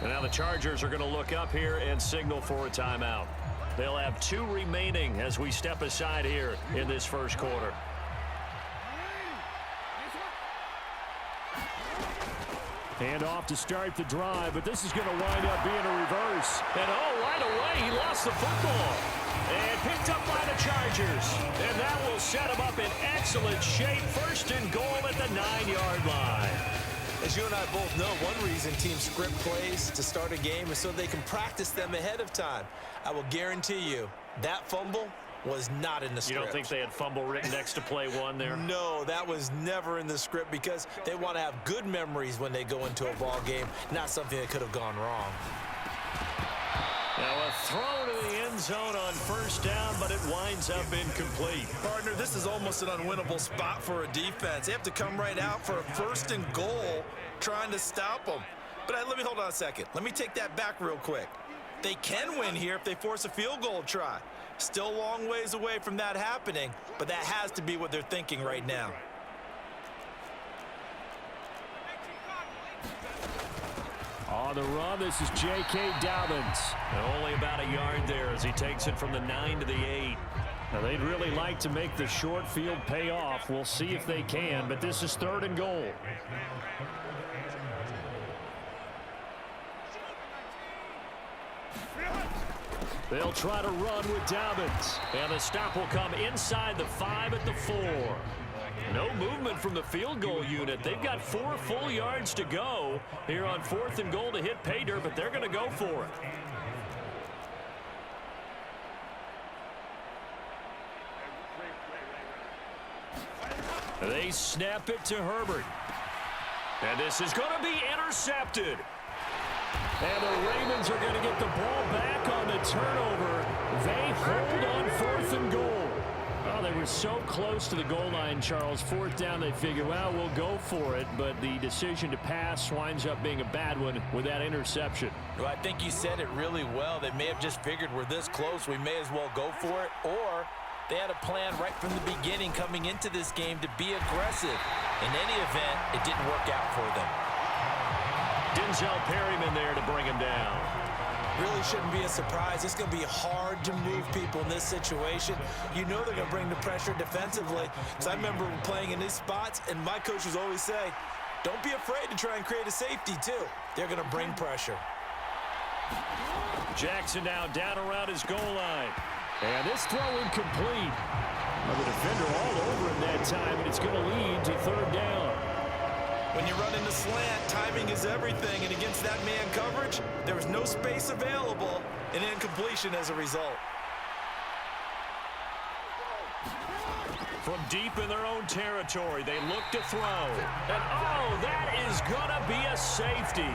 And now the Chargers are going to look up here and signal for a timeout. They'll have 2 remaining as we step aside here in this first quarter. Hand off to start the drive, but this is going to wind up being a reverse. And right away, he lost the football. And picked up by the Chargers. And that will set him up in excellent shape. First and goal at the 9-yard line. As you and I both know, one reason teams script plays to start a game is so they can practice them ahead of time. I will guarantee you that fumble was not in the script. You don't think they had fumble written next to play 1 there? No, that was never in the script because they want to have good memories when they go into a ball game, not something that could have gone wrong. Now a throw to the end zone on first down, but it winds up incomplete. Partner, this is almost an unwinnable spot for a defense. They have to come right out for a first and goal trying to stop them. But let me hold on a second. Let me take that back real quick. They can win here if they force a field goal try. Still a long ways away from that happening, but that has to be what they're thinking right now. On the run, this is J.K. Dobbins. And only about a yard there as he takes it from the 9 to the 8. Now, they'd really like to make the short field pay off. We'll see if they can, but this is 3rd and goal. They'll try to run with Dobbins. And the stop will come inside the 5 at the 4. No movement from the field goal unit. They've got 4 full yards to go here on 4th and goal to hit pay dirt, but they're going to go for it. They snap it to Herbert. And this is going to be intercepted. And the Ravens are going to get the ball back on the turnover. They hold on 4th and goal. Oh, they were so close to the goal line, Charles. 4th down, they figure, well, we'll go for it. But the decision to pass winds up being a bad one with that interception. Well, I think you said it really well. They may have just figured we're this close, we may as well go for it. Or they had a plan right from the beginning coming into this game to be aggressive. In any event, it didn't work out for them. Denzel Perryman there to bring him down. Really shouldn't be a surprise. It's going to be hard to move people in this situation. You know they're going to bring the pressure defensively. Because I remember playing in these spots, and my coaches always say, don't be afraid to try and create a safety, too. They're going to bring pressure. Jackson now down around his goal line. And this throw incomplete. Well, the defender all over him that time, and it's going to lead to 3rd down. When you run into slant, timing is everything, and against that man coverage, there was no space available, and incompletion as a result. From deep in their own territory, they look to throw. And, oh, that is going to be a safety.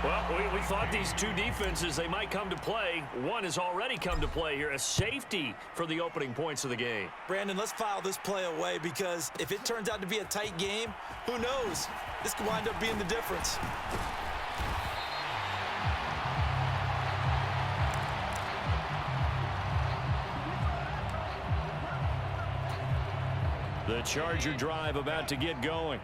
Well, we thought these 2 defenses, they might come to play. One has already come to play here, a safety for the opening points of the game. Brandon, let's file this play away because if it turns out to be a tight game, who knows? This could wind up being the difference. The Charger drive about to get going.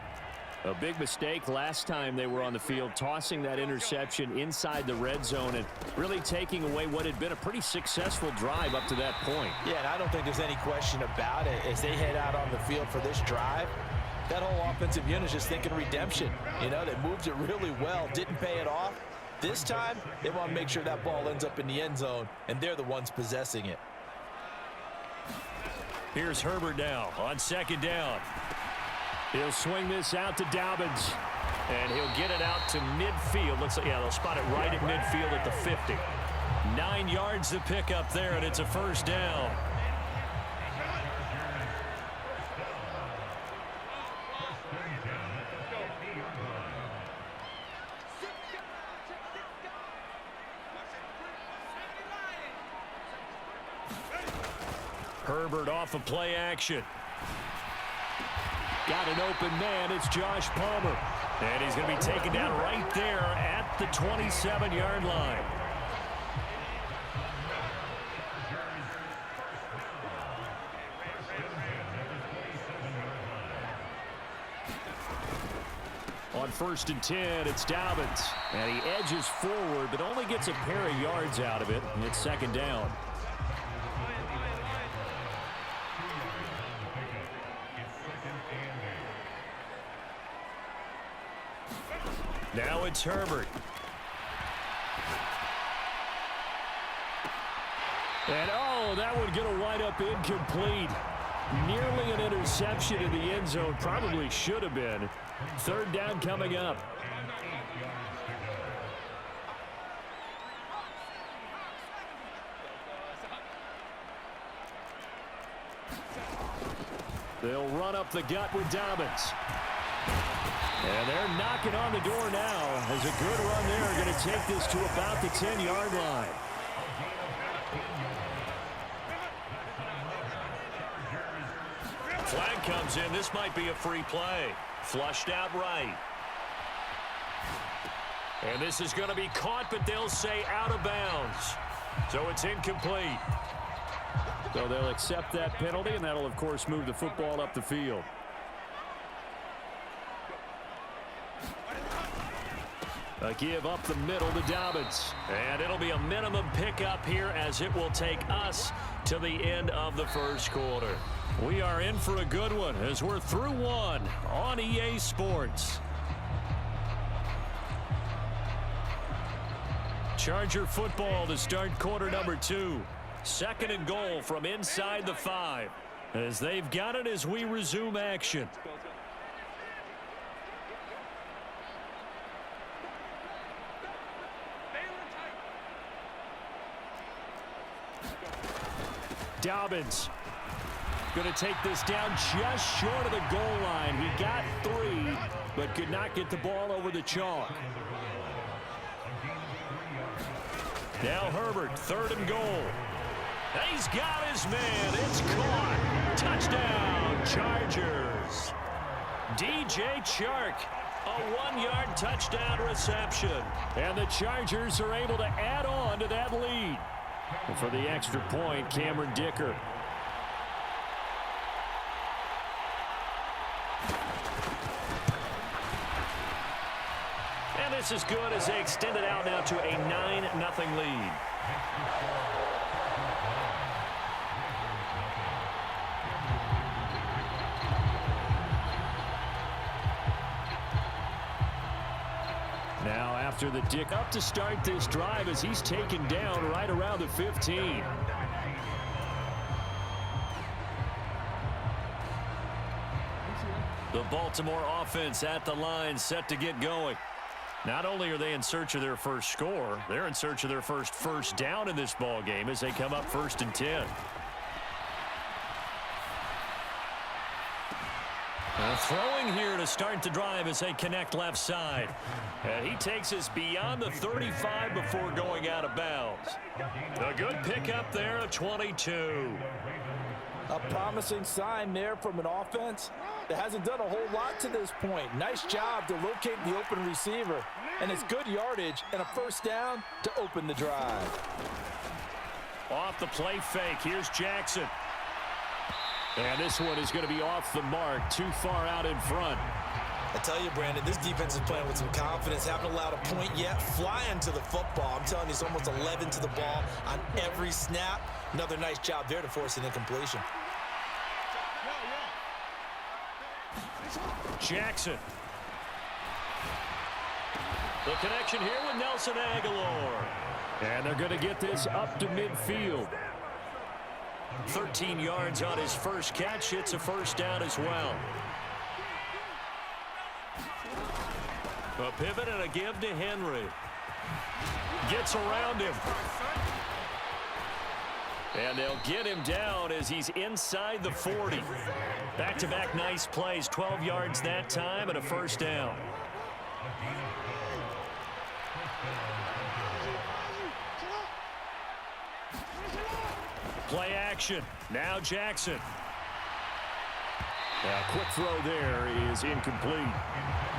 A big mistake last time they were on the field, tossing that interception inside the red zone and really taking away what had been a pretty successful drive up to that point. Yeah, and I don't think there's any question about it. As they head out on the field for this drive, that whole offensive unit is just thinking redemption. You know, they moved it really well, didn't pay it off. This time, they want to make sure that ball ends up in the end zone, and they're the ones possessing it. Here's Herbert now on 2nd down. He'll swing this out to Dobbins. And he'll get it out to midfield. Looks like, yeah, they'll spot it right at midfield at the 50. 9 yards to pick up there, and it's a 1st down. Herbert off of play action. Got an open man. It's Josh Palmer. And he's going to be taken down right there at the 27-yard line. On first and 10. It's Dobbins. And he edges forward, but only gets a pair of yards out of it. And it's second down. Now it's Herbert. And, oh, that would get a wind up incomplete. Nearly an interception in the end zone. Probably should have been. Third down coming up. They'll run up the gut with Dobbins. And they're knocking on the door now. As a good run there, going to take this to about the 10-yard line. Flag comes in. This might be a free play. Flushed out right. And this is going to be caught, but they'll say out of bounds. So it's incomplete. So they'll accept that penalty, and that'll, of course, move the football up the field. A give up the middle to Dobbins. And it'll be a minimum pickup here as it will take us to the end of the first quarter. We are in for a good one as we're through one on EA Sports. Charger football to start quarter number 2. Second and goal from inside the 5. As they've got it as we resume action. Dobbins going to take this down just short of the goal line. He got 3, but could not get the ball over the chalk. Now Herbert, third and goal. He's got his man. It's caught. Touchdown, Chargers. DJ Chark, a 1-yard touchdown reception. And the Chargers are able to add on to that lead. And for the extra point, Cameron Dicker. And this is good as they extend it out now to a 9-0 lead. Now after the dick up to start this drive as he's taken down right around the 15. The Baltimore offense at the line set to get going. Not only are they in search of their first score, they're in search of their first down in this ball game as they come up first and 10. Throwing here to start the drive as they connect left side. And he takes us beyond the 35 before going out of bounds. A good pickup there at 22. A promising sign there from an offense that hasn't done a whole lot to this point. Nice job to locate the open receiver. And it's good yardage and a first down to open the drive. Off the play fake. Here's Jackson. And this one is going to be off the mark, too far out in front. I tell you, Brandon, this defense is playing with some confidence. Haven't allowed a point yet. Flying to the football. I'm telling you, it's almost 11 to the ball on every snap. Another nice job there to force an incompletion. Jackson. The connection here with Nelson Aguilar. And they're going to get this up to midfield. 13 yards on his first catch. It's a first down as well. A pivot and a give to Henry. Gets around him. And they'll get him down as he's inside the 40. Back-to-back nice plays. 12 yards that time and a first down. Play action. Now Jackson. A quick throw there is incomplete.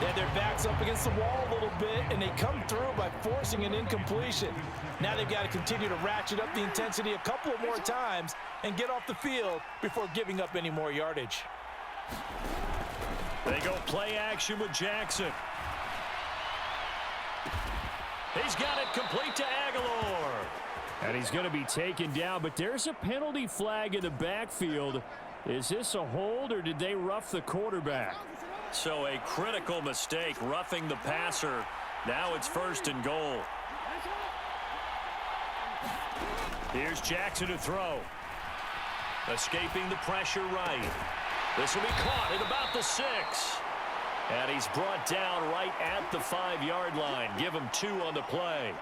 Yeah, their back's up against the wall a little bit, and they come through by forcing an incompletion. Now they've got to continue to ratchet up the intensity a couple of more times and get off the field before giving up any more yardage. They go play action with Jackson. He's got it complete to Aguilar. And he's going to be taken down, but there's a penalty flag in the backfield. Is this a hold, or did they rough the quarterback? So a critical mistake, roughing the passer. Now it's 1st and goal. Here's Jackson to throw. Escaping the pressure right. This will be caught at about the 6. And he's brought down right at the 5-yard line. Give him 2 on the play.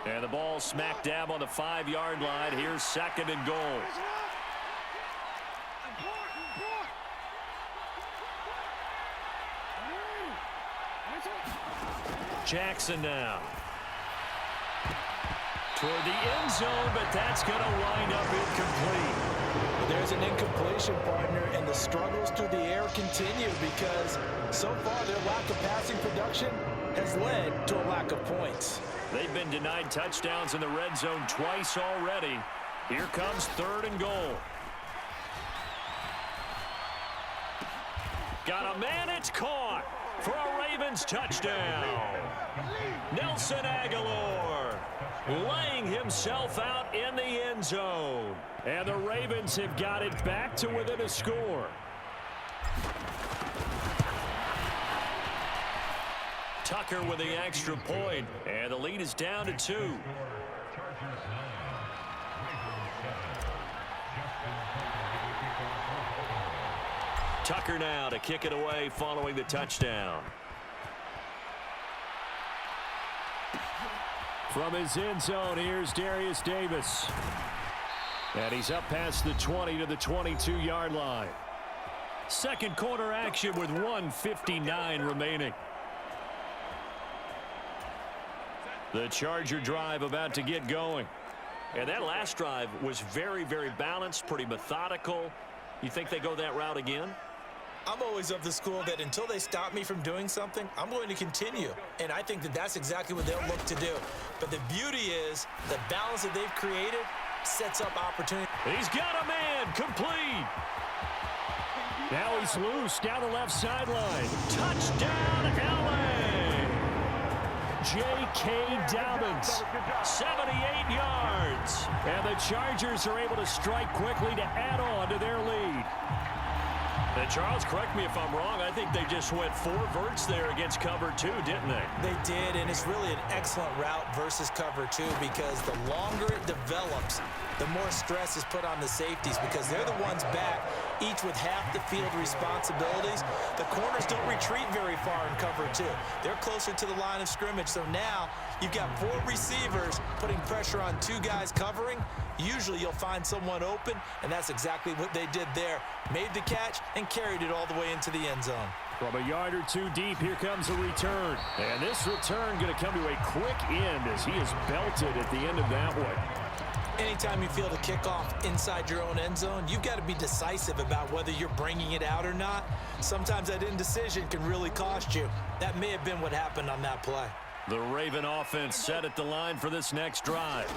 And the ball smack dab on the 5-yard line. Here's 2nd and goal. Jackson now. Toward the end zone, but that's going to wind up incomplete. There's an incompletion, partner, and the struggles through the air continue because so far their lack of passing production has led to a lack of points. They've been denied touchdowns in the red zone twice already. Here comes 3rd and goal. Got a man, it's caught for a Ravens touchdown. Nelson Aguilar laying himself out in the end zone. And the Ravens have got it back to within a score. Tucker with the extra point, and the lead is down to 2. Tucker now to kick it away following the touchdown. From his end zone, here's Darius Davis. And he's up past the 20 to the 22-yard line. Second quarter action with 1:59 remaining. The Charger drive about to get going. And that last drive was very, very balanced, pretty methodical. You think they go that route again? I'm always of the school that until they stop me from doing something, I'm going to continue. And I think that that's exactly what they'll look to do. But the beauty is the balance that they've created sets up opportunity. He's got a man, complete. Now he's loose down the left sideline. Touchdown, LA. J.K. Dobbins, 78 yards. and the Chargers are able to strike quickly to add on to their lead. And Charles, correct me if I'm wrong, I think they just went 4 verts there against cover 2, didn't they? They did, and it's really an excellent route versus cover 2 because the longer it develops, the more stress is put on the safeties because they're the ones back, each with half the field responsibilities. The corners don't retreat very far in cover 2. They're closer to the line of scrimmage, so now you've got 4 receivers putting pressure on 2 guys covering. Usually you'll find someone open, and that's exactly what they did there. Made the catch and carried it all the way into the end zone. From a yard or 2 deep, here comes a return. And this return going to come to a quick end as he is belted at the end of that one. Anytime you feel the kickoff inside your own end zone, you've got to be decisive about whether you're bringing it out or not. Sometimes that indecision can really cost you. That may have been what happened on that play. The Raven offense set at the line for this next drive.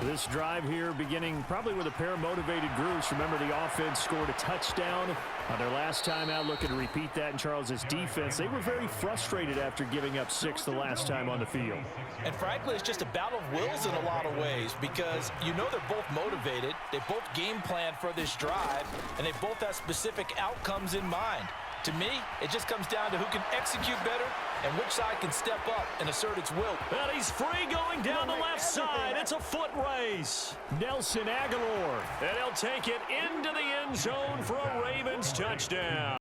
This drive here beginning probably with a pair of motivated groups. Remember, the offense scored a touchdown on their last time out, looking to repeat that in Charles's defense. They were very frustrated after giving up 6 the last time on the field. And frankly, it's just a battle of wills in a lot of ways because you know they're both motivated. They both game plan for this drive, and they both have specific outcomes in mind. To me, it just comes down to who can execute better and which side can step up and assert its will. And he's free going down the left side. It's a foot race. Nelson Aguilar. And he'll take it into the end zone for a Ravens touchdown.